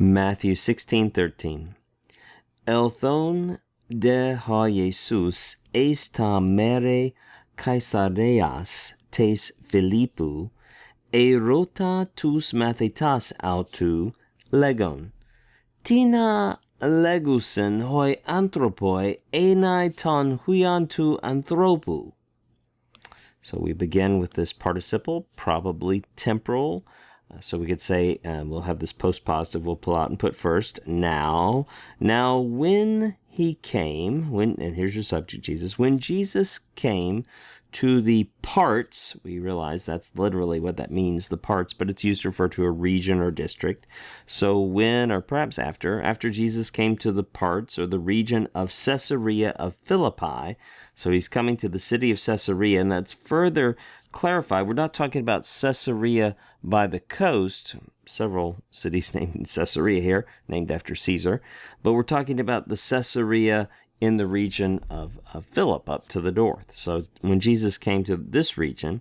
Matthew 16:13. Elthon de ha Jesus eis ta mere Caesareas tes Philippou, erota tus mathetas autou legon. Tina legusen hoi anthropoi enai ton huiantu anthropou. So we begin with this participle, probably temporal. So we could say, we'll have this post-positive we'll pull out and put first. Now when he came, and here's your subject, Jesus. When Jesus came to the parts, we realize that's literally what that means, the parts, but it's used to refer to a region or district. So when, or perhaps after Jesus came to the parts or the region of Caesarea of Philippi, so he's coming to the city of Caesarea, and that's further clarified. We're not talking about Caesarea by the coast, several cities named Caesarea here, named after Caesar, but we're talking about the Caesarea in the region of Philip up to the north. So when Jesus came to this region,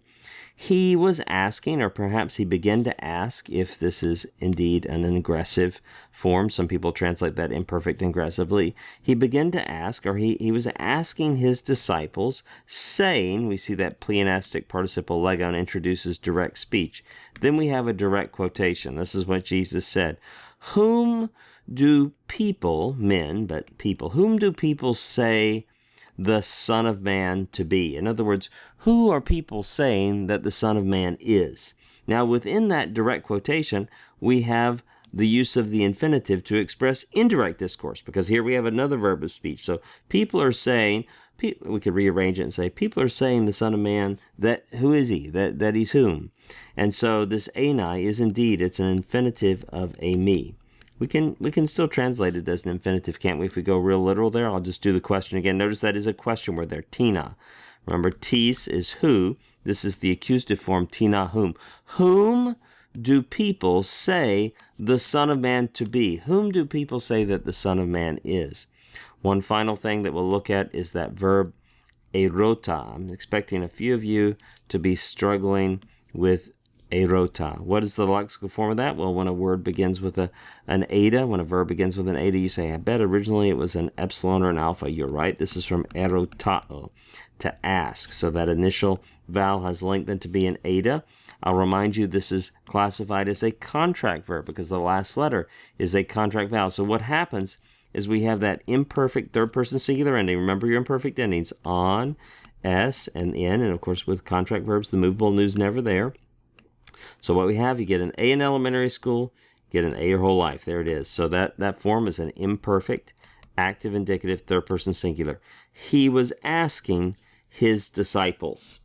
he was asking, or perhaps he began to ask, if this is indeed an ingressive form. Some people translate that imperfect ingressively. He began to ask, or he was asking his disciples, saying, we see that pleonastic participle legon introduces direct speech. Then we have a direct quotation. This is what Jesus said. Whom do people, men, but people, whom do people say the Son of Man to be? In other words, who are people saying that the Son of Man is? Now, within that direct quotation, we have the use of the infinitive to express indirect discourse, because here we have another verb of speech. So people are saying, we could rearrange it and say, people are saying the Son of Man, that who is he? That he's whom? And so this enai is indeed, it's an infinitive of a me. We can still translate it as an infinitive, can't we? If we go real literal there, I'll just do the question again. Notice that is a question word there, tina. Remember, tis is who. This is the accusative form, tina whom. Whom do people say the Son of Man to be? Whom do people say that the Son of Man is? One final thing that we'll look at is that verb erota. I'm expecting a few of you to be struggling with erota. What is the lexical form of that? Well, when a word begins with an eta, when a verb begins with an eta, you say, I bet originally it was an epsilon or an alpha. You're right. This is from erotao, to ask. So that initial vowel has lengthened to be an eta. I'll remind you this is classified as a contract verb because the last letter is a contract vowel. So what happens is we have that imperfect third-person singular ending. Remember your imperfect endings, on, s, and in. And of course, with contract verbs, the movable new's never there. So what we have, you get an A in elementary school, get an A your whole life. There it is. So that form is an imperfect, active, indicative, third-person singular. He was asking his disciples.